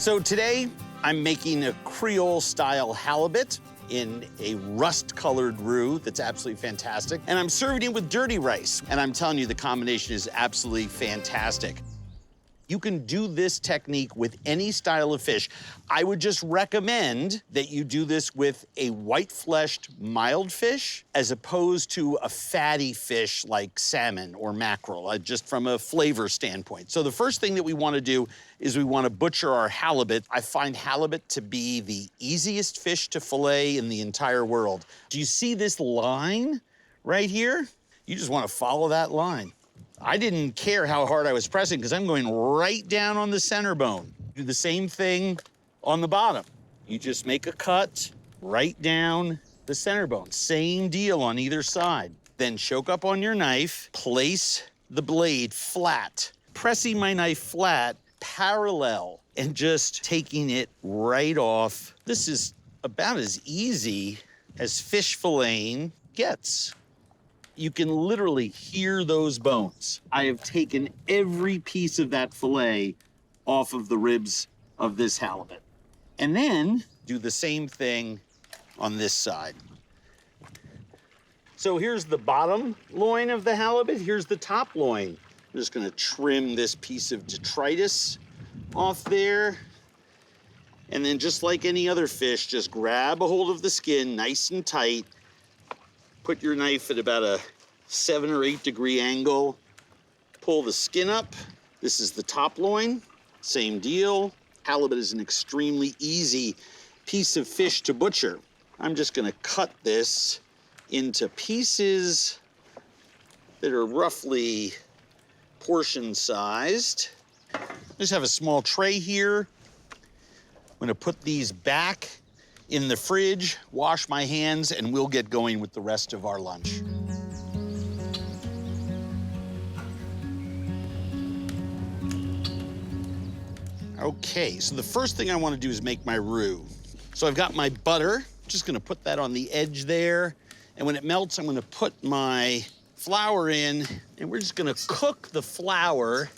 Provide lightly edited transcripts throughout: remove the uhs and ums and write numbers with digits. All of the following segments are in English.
So today, I'm making a Creole-style halibut in a rust-colored roux that's absolutely fantastic. And I'm serving it with dirty rice. And I'm telling you, the combination is absolutely fantastic. You can do this technique with any style of fish. I would just recommend that you do this with a white-fleshed mild fish as opposed to a fatty fish like salmon or mackerel, just from a flavor standpoint. So the first thing that we want to do is we want to butcher our halibut. I find halibut to be the easiest fish to fillet in the entire world. Do you see this line right here? You just want to follow that line. I didn't care how hard I was pressing because I'm going right down on the center bone. Do the same thing on the bottom. You just make a cut right down the center bone. Same deal on either side. Then choke up on your knife, place the blade flat, pressing my knife flat, parallel, and just taking it right off. This is about as easy as fish filleting gets. You can literally hear those bones. I have taken every piece of that fillet off of the ribs of this halibut. And then do the same thing on this side. So here's the bottom loin of the halibut. Here's the top loin. I'm just gonna trim this piece of detritus off there. And then just like any other fish, just grab a hold of the skin nice and tight. Put your knife at about a 7 or 8 degree angle. Pull the skin up. This is the top loin. Same deal. Halibut is an extremely easy piece of fish to butcher. I'm just gonna cut this into pieces that are roughly portion sized. I just have a small tray here. I'm gonna put these back in the fridge, wash my hands, and we'll get going with the rest of our lunch. Okay, so the first thing I want to do is make my roux. So I've got my butter, just gonna put that on the edge there, and when it melts, I'm gonna put my flour in, and we're just gonna cook the flour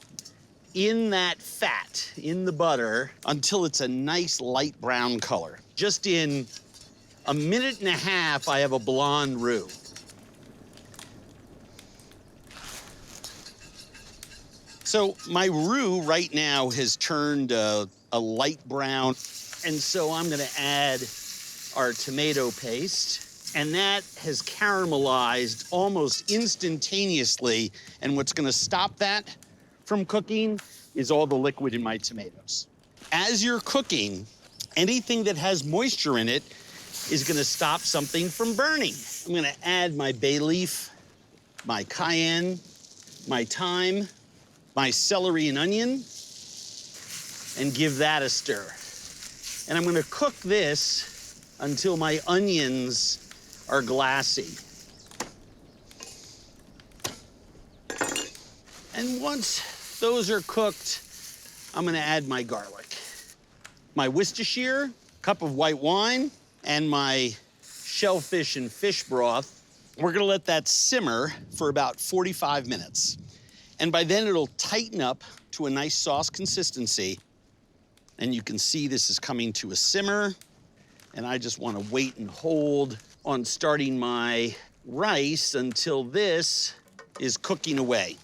in that fat, in the butter, until it's a nice light brown color. Just in a minute and a half, I have a blonde roux. So my roux right now has turned a light brown, and so I'm gonna add our tomato paste, and that has caramelized almost instantaneously, and what's gonna stop that from cooking is all the liquid in my tomatoes. As you're cooking, anything that has moisture in it is gonna stop something from burning. I'm gonna add my bay leaf, my cayenne, my thyme, my celery and onion, and give that a stir. And I'm gonna cook this until my onions are glassy. And once those are cooked, I'm gonna add my garlic, my Worcestershire, cup of white wine, and my shellfish and fish broth. We're gonna let that simmer for about 45 minutes. And by then it'll tighten up to a nice sauce consistency. And you can see this is coming to a simmer. And I just wanna wait and hold on starting my rice until this is cooking away.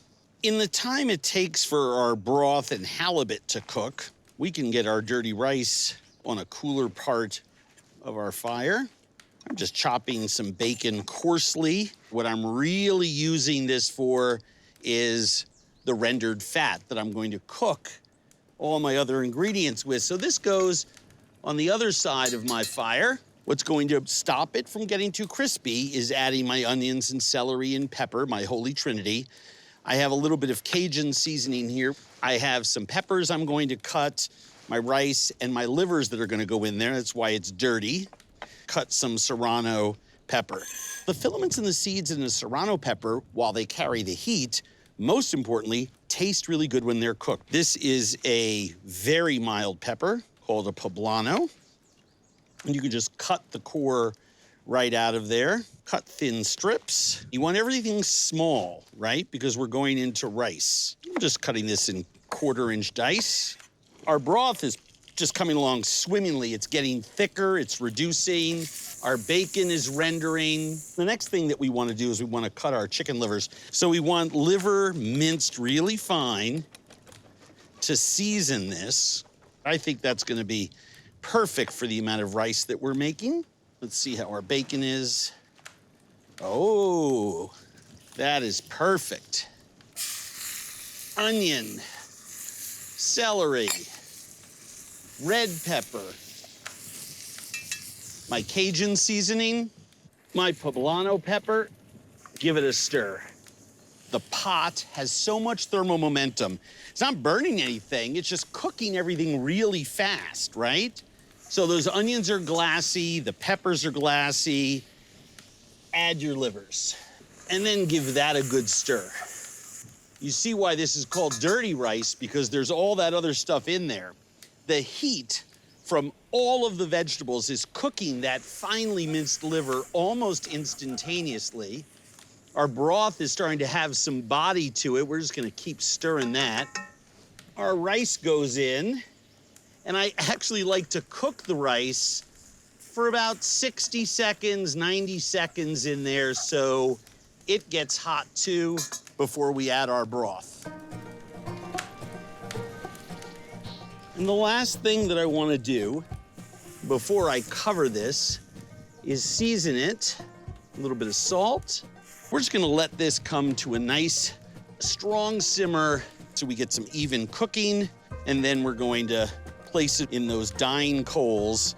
In the time it takes for our broth and halibut to cook, we can get our dirty rice on a cooler part of our fire. I'm just chopping some bacon coarsely. What I'm really using this for is the rendered fat that I'm going to cook all my other ingredients with. So this goes on the other side of my fire. What's going to stop it from getting too crispy is adding my onions and celery and pepper, my holy trinity. I have a little bit of Cajun seasoning here. I have some peppers I'm going to cut, my rice, and my livers that are gonna go in there. That's why it's dirty. Cut some serrano pepper. The filaments and the seeds in the serrano pepper, while they carry the heat, most importantly, taste really good when they're cooked. This is a very mild pepper called a poblano. And you can just cut the core right out of there. Cut thin strips. You want everything small, right? Because we're going into rice. I'm just cutting this in 1/4-inch dice. Our broth is just coming along swimmingly. It's getting thicker, it's reducing. Our bacon is rendering. The next thing that we want to do is we want to cut our chicken livers. So we want liver minced really fine to season this. I think that's going to be perfect for the amount of rice that we're making. Let's see how our bacon is. Oh, that is perfect. Onion, celery, red pepper, my Cajun seasoning, my poblano pepper. Give it a stir. The pot has so much thermal momentum. It's not burning anything, it's just cooking everything really fast, right? So those onions are glassy, the peppers are glassy. Add your livers, and then give that a good stir. You see why this is called dirty rice, because there's all that other stuff in there. The heat from all of the vegetables is cooking that finely minced liver almost instantaneously. Our broth is starting to have some body to it. We're just gonna keep stirring that. Our rice goes in, and I actually like to cook the rice for about 60 seconds, 90 seconds in there, so it gets hot too before we add our broth. And the last thing that I want to do before I cover this is season it. A little bit of salt. We're just gonna let this come to a nice, strong simmer so we get some even cooking, and then we're going to place it in those dying coals.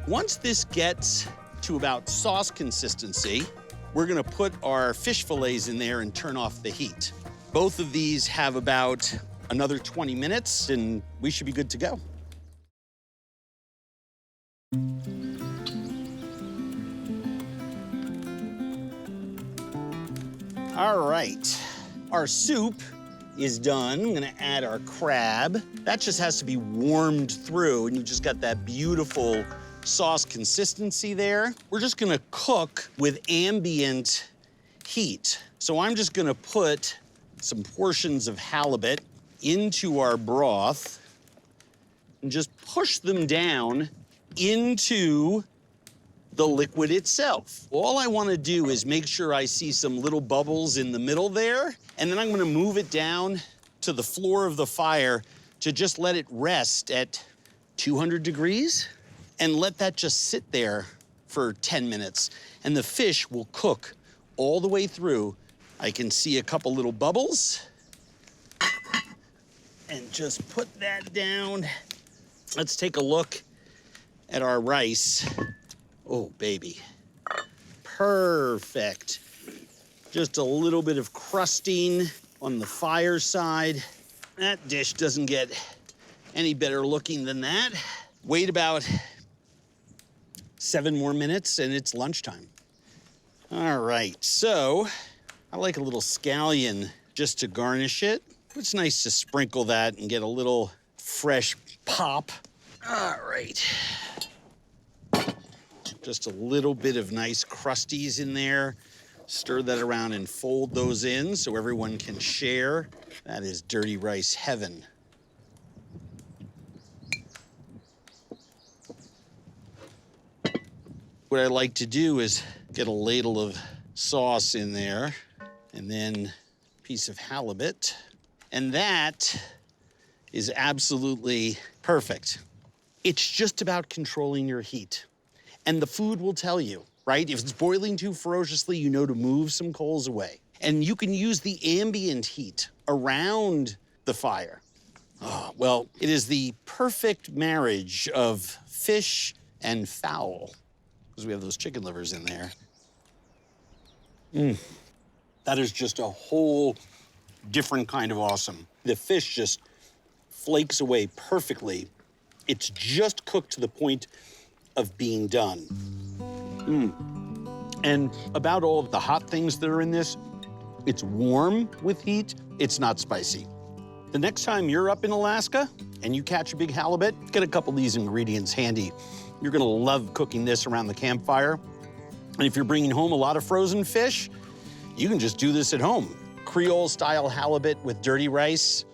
Once this gets to about sauce consistency, we're gonna put our fish fillets in there and turn off the heat. Both of these have about another 20 minutes, and we should be good to go. All right, our soup is done. I'm gonna add our crab. That just has to be warmed through, and you just got that beautiful sauce consistency there. We're just gonna cook with ambient heat. So I'm just gonna put some portions of halibut into our broth and just push them down into the liquid itself. All I wanna do is make sure I see some little bubbles in the middle there, and then I'm gonna move it down to the floor of the fire to just let it rest at 200 degrees. And let that just sit there for 10 minutes. And the fish will cook all the way through. I can see a couple little bubbles. And just put that down. Let's take a look at our rice. Oh, baby. Perfect. Just a little bit of crusting on the fire side. That dish doesn't get any better looking than that. Wait about 7 more minutes and it's lunchtime. All right, so I like a little scallion just to garnish it. It's nice to sprinkle that and get a little fresh pop. All right. Just a little bit of nice crusties in there. Stir that around and fold those in so everyone can share. That is dirty rice heaven. What I like to do is get a ladle of sauce in there, and then a piece of halibut. And that is absolutely perfect. It's just about controlling your heat. And the food will tell you, right? If it's boiling too ferociously, you know to move some coals away. And you can use the ambient heat around the fire. Oh, well, it is the perfect marriage of fish and fowl, because we have those chicken livers in there. That is just a whole different kind of awesome. The fish just flakes away perfectly. It's just cooked to the point of being done. And about all of the hot things that are in this, it's warm with heat, it's not spicy. The next time you're up in Alaska and you catch a big halibut, get a couple of these ingredients handy. You're gonna love cooking this around the campfire. And if you're bringing home a lot of frozen fish, you can just do this at home. Creole-style halibut with dirty rice.